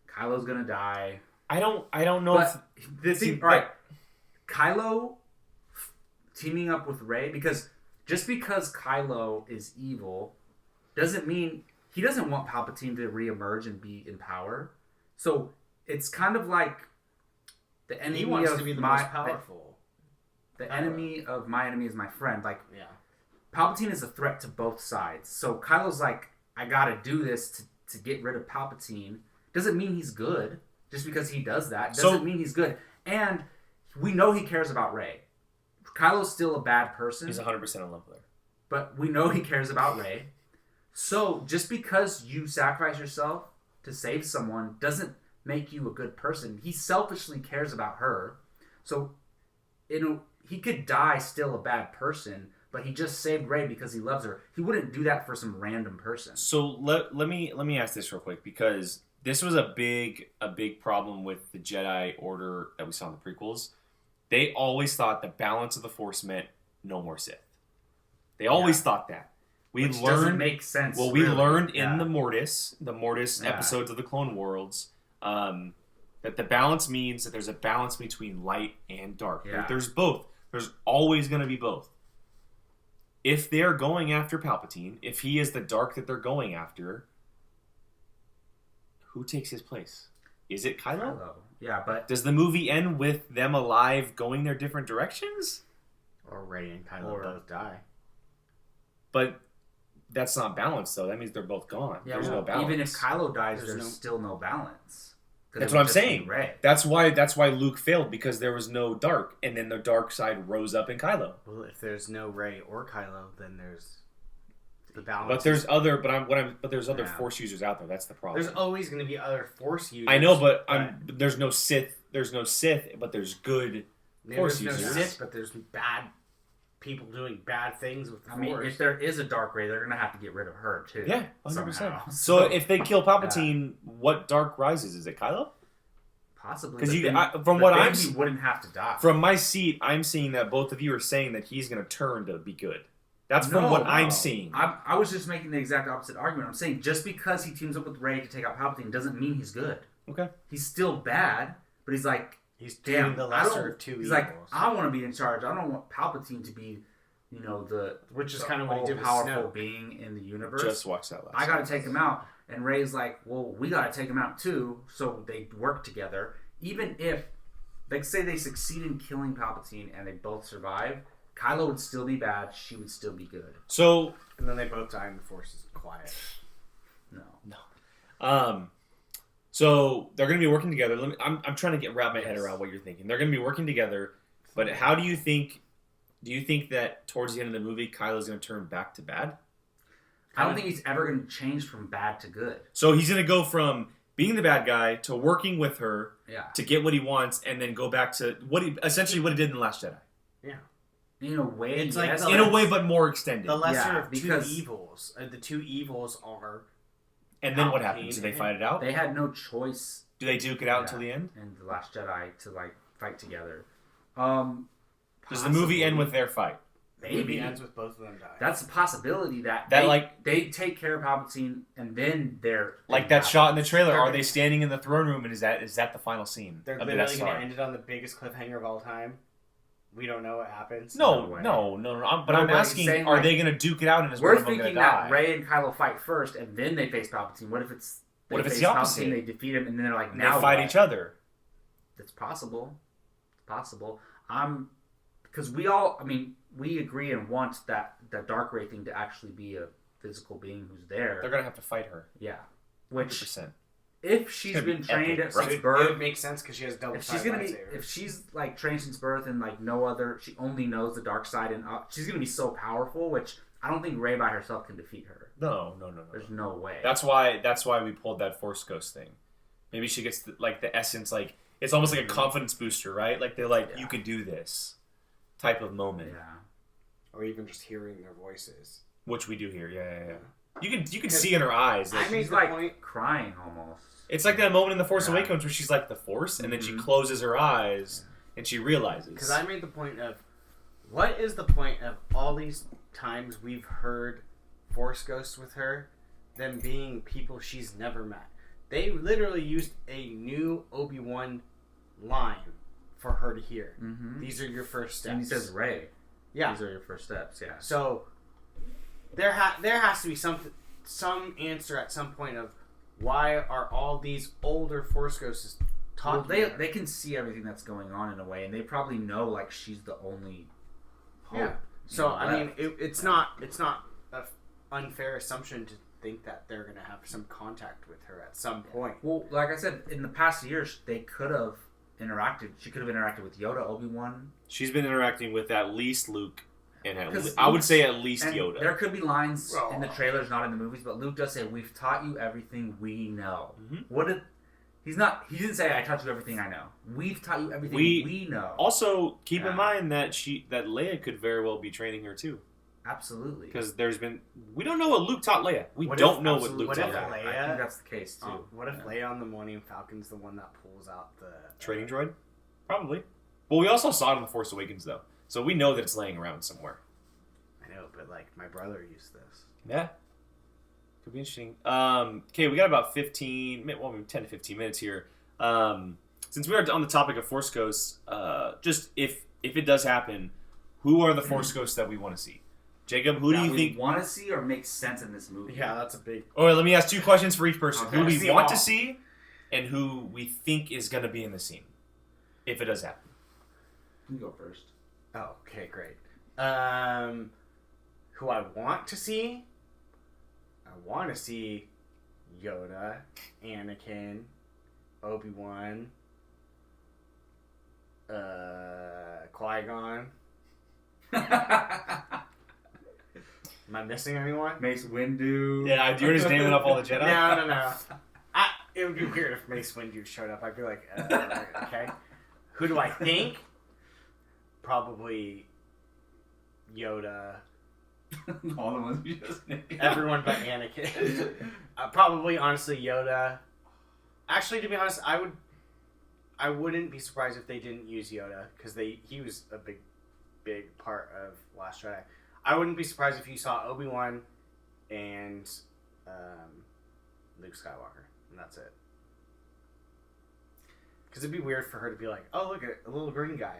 Kylo's going to die. I don't know but all right, Kylo teaming up with Rey, because just because Kylo is evil doesn't mean he doesn't want Palpatine to reemerge and be in power. So it's kind of like the enemy he wants of to be the my most powerful. the enemy of my enemy is my friend. Like, yeah, Palpatine is a threat to both sides. So Kylo's like, I gotta do this to get rid of Palpatine. Doesn't mean he's good. Just because he does that doesn't mean he's good. And we know he cares about Rey. Kylo's still a bad person. He's 100% in love with her. But we know he cares about Rey. So just because you sacrifice yourself to save someone doesn't make you a good person. He selfishly cares about her. So he could die still a bad person, but he just saved Rey because he loves her. He wouldn't do that for some random person. So let me ask this real quick, because this was a big problem with the Jedi Order that we saw in the prequels. They always thought the balance of the Force meant no more Sith. They always thought that. Which doesn't make sense. Well, we learned in the Mortis episodes of the Clone Worlds, that the balance means that there's a balance between light and dark. Yeah. There's both. There's always going to be both. If they're going after Palpatine, if he is the dark that they're going after, who takes his place? Is it Kylo? Yeah, but Does the movie end with them alive going their different directions? Or Rey and Kylo both die. But that's not balanced, though. That means they're both gone. Yeah, There's no balance. even if Kylo dies, there's still no balance. That's what I'm saying. That's why Luke failed, because there was no dark, and then the dark side rose up in Kylo. Well, if there's no Rey or Kylo, then there's the balance. But there's other Force users out there. That's the problem. There's always going to be other Force users. I know, but there's no Sith. There's no Sith, but there's good Force users. There's no Sith, but there's bad people doing bad things with the Force. I mean, if there is a dark Rey, they're going to have to get rid of her, too. Yeah, 100%. Somehow. So if they kill Palpatine, what dark rises? Is it Kylo? Possibly. Because he wouldn't have to die. From my seat, I'm seeing that both of you are saying that he's going to turn to be good. That's from what I'm seeing. I was just making the exact opposite argument. I'm saying just because he teams up with Rey to take out Palpatine doesn't mean he's good. Okay. He's still bad, but he's like, he's doing the lesser of two evils. He's like, I want to be in charge. I don't want Palpatine to be, which is kind of what he did with powerful being in the universe. Just watch that last. I got to take him out. And Rey's like, well, we got to take him out too. So they work together. Even if, like, say they succeed in killing Palpatine and they both survive, Kylo would still be bad. She would still be good. So, and then they both die and the Force is quiet. No. So they're going to be working together. I'm trying to wrap my head around what you're thinking. They're going to be working together, but how do you think? Do you think that towards the end of the movie, Kylo's going to turn back to bad? I don't think he's ever going to change from bad to good. So he's going to go from being the bad guy to working with her to get what he wants, and then go back to essentially what he did in The Last Jedi. Yeah. In a way, it's yes. like in a way, but more extended. The lesser of two evils. The two evils are. And then what happens? Do they fight it out? They had no choice. Do they duke it out until the end? And The Last Jedi to fight together. Does the movie end with their fight? Maybe it ends with both of them dying. That's a possibility that they take care of Palpatine and then they're like that shot in the trailer. Are they standing in the throne room and is that the final scene? They're literally going to end it on the biggest cliffhanger of all time. We don't know what happens. No. But I'm asking, are they going to duke it out and is one of them going to die? We're thinking that Rey and Kylo fight first and then they face Palpatine. What if it's the opposite? Palpatine, they defeat him and then they're like, now they fight each other. It's possible. It's possible. Because we agree and want that Dark Rey thing to actually be a physical being who's there. They're going to have to fight her. Yeah. Which 100%. If she's been trained since birth, it would make sense because she has double. If she's like trained since birth and like no other, she only knows the dark side, and she's gonna be so powerful. Which I don't think Rey by herself can defeat her. No. There's no way. That's why we pulled that Force Ghost thing. Maybe she gets the essence, like it's almost like a confidence booster, right? Like they're you can do this type of moment. Yeah. Or even just hearing their voices, which we do hear. Yeah. You can see in her eyes. That I made She's the like point. crying almost. it's like that moment in The Force Yeah. Awakens where she's like the Force, and then she Mhm. closes her eyes and she realizes. Because I made the point of, what is the point of all these times we've heard Force ghosts with her, them being people she's never met? They literally used a new Obi-Wan line for her to hear. Mm-hmm. These are your first steps. And he says, "Ray, yeah. these are your first steps." Yeah. So there has to be some answer at some point of why are all these older Force ghosts Well, talking? they can see everything that's going on in a way, and they probably know like she's the only hope. Yeah. So you know, I mean, left. it's not an unfair assumption to think that they're gonna have some contact with her at some point. Well, like I said, in the past years, they could have interacted. She could have interacted with Yoda, Obi-Wan. She's been interacting with at least Luke, and Because I would Luke's- say at least And Yoda. there could be lines Oh. in the trailers, not in the movies, but Luke does say, "We've taught you everything we know." Mhm. What did He didn't say, "I taught you everything I know." We've taught you everything we know. Also, keep Yeah. in mind that Leia could very well be training her too, Absolutely. because we don't know what Luke taught Leia. We What don't if- know what absolutely- Luke what taught if Leia. I Leia- think that's the case too. What if Yeah. Leia on the Millennium Falcon's the one that pulls out the Training droid, probably. Well, we also saw it in The Force Awakens though, so we know that it's laying around somewhere. I know, but like my brother used this. Yeah. Could be interesting. Okay, we got about 10 to 15 minutes here. Since we are on the topic of Force Ghosts, just if it does happen, who are the Force Ghosts that we want to see? Jacob, who do you think? want to see or makes sense in this movie? Yeah, that's a big. Or let me ask 2 questions for each person. Okay. Who do See we want them to all. see, and who we think is going to be in the scene, if it does happen? You go first. Oh, okay, great. Who I want to see? I want to see Yoda, Anakin, Obi-Wan, Qui-Gon. Am I missing anyone? Mace Windu. Yeah, you're just naming up all the Jedi. No. It would be weird if Mace Windu showed up. I'd be like, okay. Who do I think? Probably Yoda. All the ones you just named. Everyone but Anakin. Probably, honestly, Yoda. Actually, to be honest, I wouldn't be surprised if they didn't use Yoda because he was a big part of Last Jedi. I wouldn't be surprised if you saw Obi-Wan and Luke Skywalker, and that's it. Because it'd be weird for her to be like, "Oh, look at a little green guy.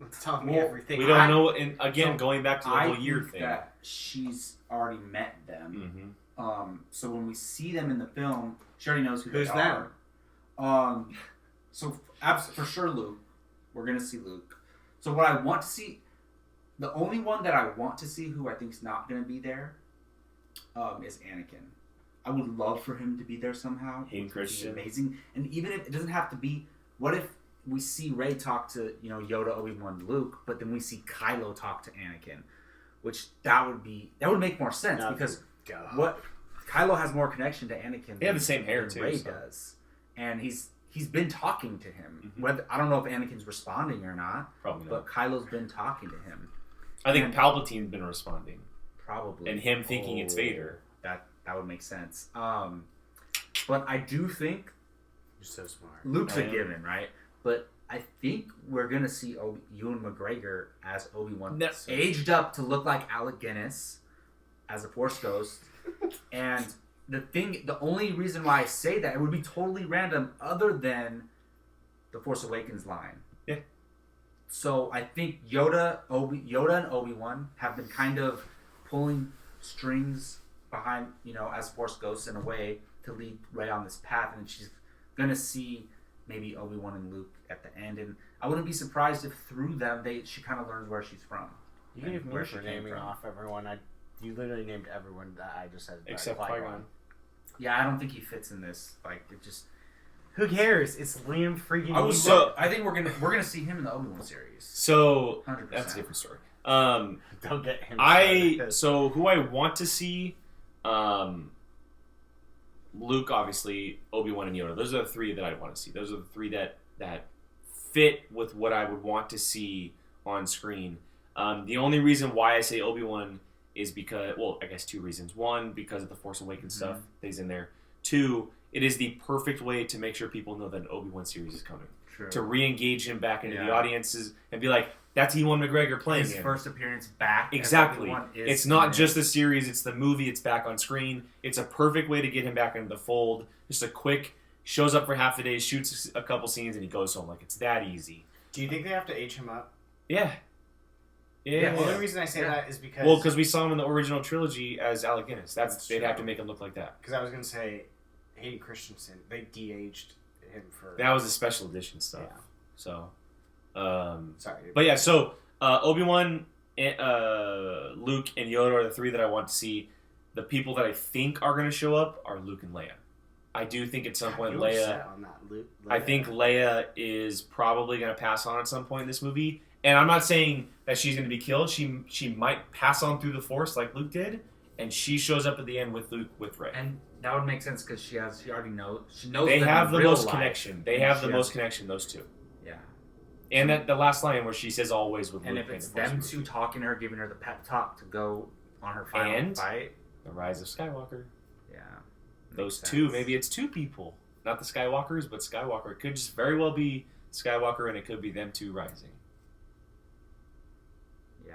It's telling me Well, everything." We don't know. And again, So, going back to the I whole year think thing. that she's already met them. Mm-hmm. So when we see them in the film, she already knows who Who's they are. So for sure, Luke. We're gonna see Luke. So what I want to see, the only one that I want to see who I think is not gonna be there, is Anakin. I would love for him to be there somehow. Hayden It would be Christensen. amazing. And even if it doesn't have to be, what if we see Rey talk to Yoda, Obi-Wan, Luke, but then we see Kylo talk to Anakin, which that would make more sense That'd because Go. what Kylo has more connection to Anakin. They have the same hair, than too, Rey so. does, and he's been talking to him. Mhm. Whether I don't know if Anakin's responding or not, Probably not. but Kylo's been talking to him. I think and- Palpatine's been responding, Probably, and him thinking it's Vader. That would make sense. But I do think You're so smart. Luke's I a am. given, right? But I think we're gonna see Ewan McGregor as Obi-Wan, No. aged up to look like Alec Guinness as a Force Ghost. And the only reason why I say that, it would be totally random, other than the Force Awakens line. Yeah. So I think Yoda and Obi-Wan have been kind of pulling strings behind, as Force Ghosts in a way to lead Rey on this path, and she's gonna see maybe Obi-Wan and Luke at the end, and I wouldn't be surprised if through them she kind of learns where she's from. You and gave me where she for came naming from. off everyone. You literally named everyone that I just said. Except Qui-Gon. Qui-Gon. Yeah, I don't think he fits in this. Like, it just. Who cares? It's Liam freaking. I think we're gonna see him in the Obi-Wan series. So 100%. that's a different story. Don't get him. So who I want to see, Luke, obviously, Obi-Wan, and Yoda. Those are the 3 that I want to see. Those are the 3 that fit with what I would want to see on screen. The only reason why I say Obi-Wan is because, well, I guess 2 reasons. 1, because of the Force Awakens stuff that's in there. 2, it is the perfect way to make sure people know that an Obi-Wan series is coming. True. To re-engage him back into the audiences and be like, that's Ewan McGregor playing his him. first appearance back. Exactly. It's not just the series, it's the movie, it's back on screen. It's a perfect way to get him back into the fold. Just a quick, shows up for half a day, shoots a couple scenes, and he goes home. Like, it's that easy. Do you think they have to age him up? Yeah. The only reason I say that is because... Well, because we saw him in the original trilogy as Alec Guinness. They'd have to make him look like that. Because I was going to say, Hayden Christensen, they de-aged him for... That was the special edition stuff. Yeah. So... Sorry. But yeah, so Obi-Wan, Luke, and Yoda are the 3 that I want to see. The people that I think are going to show up are Luke and Leia. I do think at some point Leia... on that, Luke. I think Leia is probably going to pass on at some point in this movie. And I'm not saying that she's going to be killed. She might pass on through the Force like Luke did, and she shows up at the end with Luke with Rey. And that would make sense because she already knows. She knows. They them have in the real most life. connection. They have the most connection. Those 2. Yeah. And that the last line where she says always with And Luke. if it's them 2 talking to her, giving her the pep talk to go on her final fight. The Rise of Skywalker. Yeah. Those 2, maybe it's 2 people. Not the Skywalkers, but Skywalker. It could just very well be Skywalker, and it could be them 2 rising. Yeah.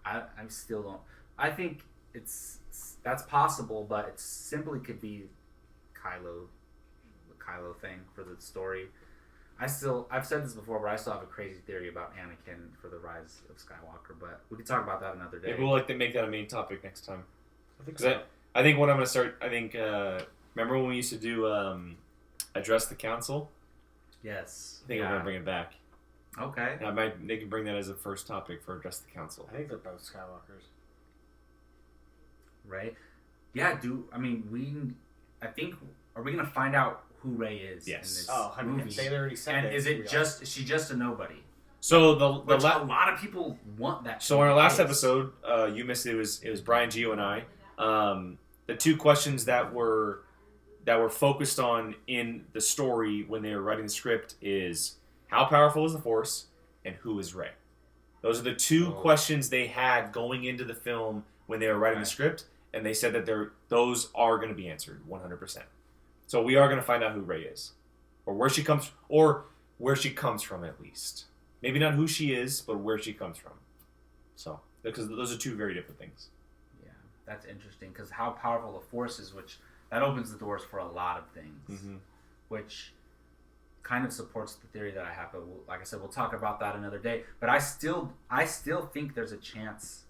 I still don't... I think that's possible, but it simply could be the Kylo thing for the story. I've said this before, but I still have a crazy theory about Anakin for the Rise of Skywalker, but we can talk about that another day. Maybe we'll make that a main topic next time. I think so. I think what I'm going to start, remember when we used to do Address the Council? Yes. I think I'm going to bring it back. Okay. They can bring that as a first topic for Address the Council. I think they're both Skywalkers. Right? Yeah, are we going to find out who Rey is in this movie? They already said and that. is she just a nobody? So a lot of people want that. So in our last episode, you missed it. It was Brian, Gio, and I. The 2 questions that were focused on in the story when they were writing the script is how powerful is the Force and who is Rey. Those are the 2 questions they had going into the film when they were writing the script, and they said that those are going to be answered 100%. So we are going to find out who Rey is, or where she comes from at least. Maybe not who she is, but where she comes from. So because those are 2 very different things. Yeah, that's interesting because how powerful the Force is, which that opens the doors for a lot of things, which kind of supports the theory that I have. But like I said, we'll talk about that another day. But I still think there's a chance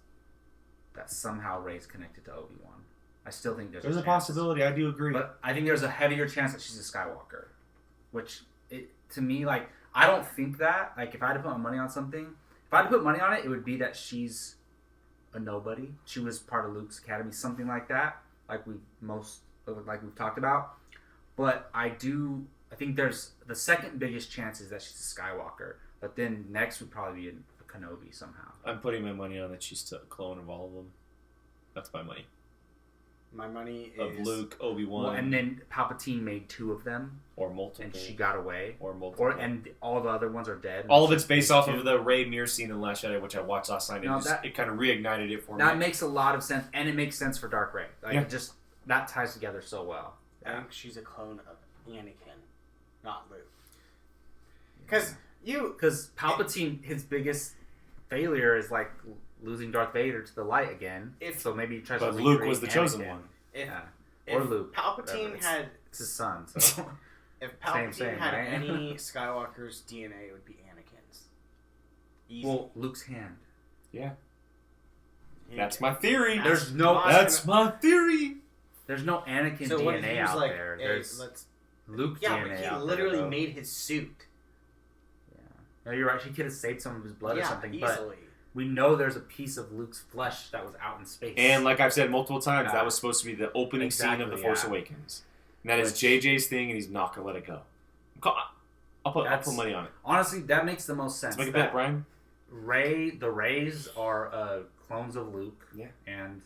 that somehow Rey's connected to Obi-Wan. I still think there's a possibility. I do agree. But I think there's a heavier chance that she's a Skywalker, which to me, like, I don't think that. Like, if I had to put my money on something, it would be that she's a nobody. She was part of Luke's academy, something like that. Like we've talked about. But I think there's the second biggest chance is that she's a Skywalker. But then next would probably be a Kenobi somehow. I'm putting my money on that she's a clone of all of them. That's my money. My money is... Of Luke, Obi-Wan. Well, and then Palpatine made 2 of them. Or multiple. And she got away. Or multiple. And all the other ones are dead. All of it's based off of the Rey mirror scene in The Last Jedi, which I watched last night. It kind of reignited it for me. That makes a lot of sense. And it makes sense for Dark Rey. It just, that ties together so well. I think she's a clone of Anakin, not Luke. Because Palpatine, his biggest failure is like losing Darth Vader to the light again. So maybe he tries to recreate Luke was the chosen Anakin. one. Or Luke. Palpatine had... It's his son, so... If Palpatine had right? any Skywalker's DNA, it would be Anakin's. Easy. Well, Luke's hand. Yeah. That's my theory. There's my theory. There's no Anakin DNA out there. There's Luke DNA but he literally made his suit. Yeah. No, you're right. She could have saved some of his blood or something, easily. But we know there's a piece of Luke's flesh that was out in space. And like I've said multiple times, that was supposed to be the opening scene of The Force Awakens. And that is JJ's thing, and he's not going to let it go. I'll put money on it. Honestly, that makes the most sense. Let's make a bet, Brian. The Reys are clones of Luke. Yeah. And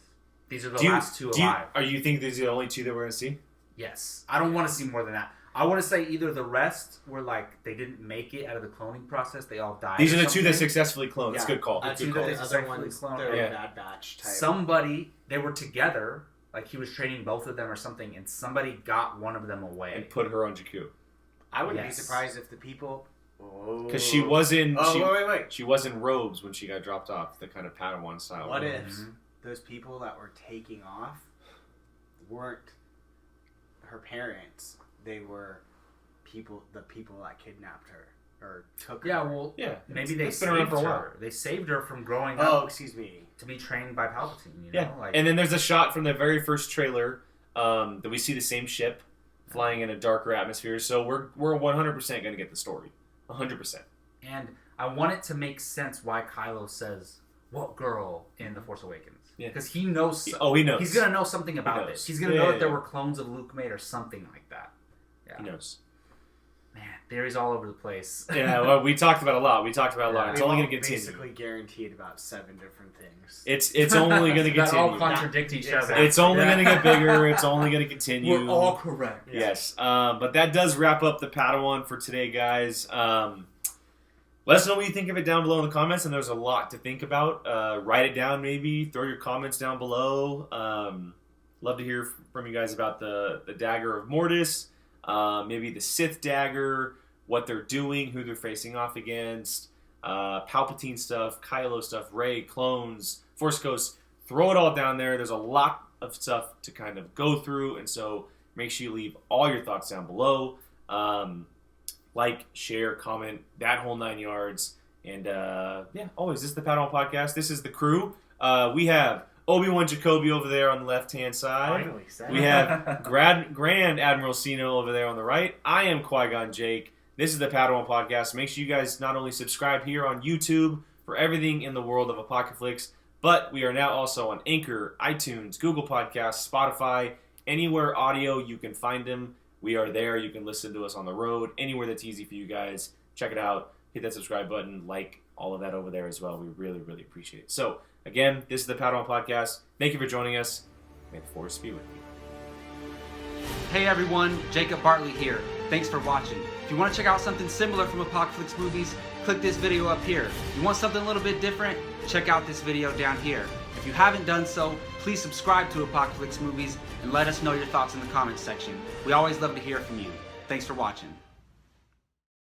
these are the last 2 alive. Are you think these are the only 2 that we're going to see? Yes. I don't want to see more than that. I want to say either the rest were like they didn't make it out of the cloning process. They all died. These are or the two that something. successfully cloned. That's a good call. That's Good the call. other ones. They're Yeah. a bad batch type. Somebody, they were together. Like he was training both of them or something, and somebody got one of them away And put her on Jakku. I wouldn't be surprised if the people. Because she was in. Wait. She was in robes when she got dropped off, the kind of Padawan style. What if those people that were taking off weren't her parents? They were the people that kidnapped her or took her. Yeah, well, maybe they saved her. They saved her from growing up. Oh, excuse me. To be trained by Palpatine. You know? Yeah, Like, and then there's a shot from the very first trailer that we see the same ship flying in a darker atmosphere. So we're 100% going to get the story, 100%. And I want it to make sense why Kylo says "what girl" in The Force Awakens. Yeah, because he knows. He knows. He's gonna know something about this. He's gonna know that there were clones of Luke made or something like that. Yeah. He knows. Man, theories all over the place. Yeah, well, we talked about a lot. It's only going to continue. Basically guaranteed about 7 different things. It's only going to continue. That all contradict each other. It's only going to get bigger. It's only going to continue. We're all correct. Yes. But that does wrap up the Padawan for today, guys. Let us know what you think of it down below in the comments, and there's a lot to think about. Write it down, maybe. Throw your comments down below. Love to hear from you guys about the Dagger of Mortis, maybe the Sith Dagger, what they're doing, who they're facing off against, Palpatine stuff, Kylo stuff, Rey, clones, Force Ghosts. Throw it all down there. There's a lot of stuff to kind of go through, and so make sure you leave all your thoughts down below. Like, share, comment, that whole 9 yards. And, always, this is the Padawan Podcast. This is the crew. We have Obi-Wan Jacoby over there on the left-hand side. Finally said. We have Grand Admiral Sino over there on the right. I am Qui-Gon Jake. This is the Padawan Podcast. Make sure you guys not only subscribe here on YouTube for everything in the world of Apocaflix, but we are now also on Anchor, iTunes, Google Podcasts, Spotify, anywhere audio you can find them. We are there. You can listen to us on the road, anywhere that's easy for you guys. Check it out. Hit that subscribe button. Like all of that over there as well. We really, really appreciate it. So, again, this is the Padawan Podcast. Thank you for joining us. May the Force be with you. Hey everyone, Jacob Bartley here. Thanks for watching. If you want to check out something similar from Apocaflix movies, click this video up here. If you want something a little bit different, check out this video down here. If you haven't done so, please subscribe to Apocaflix movies and let us know your thoughts in the comments section. We always love to hear from you. Thanks for watching.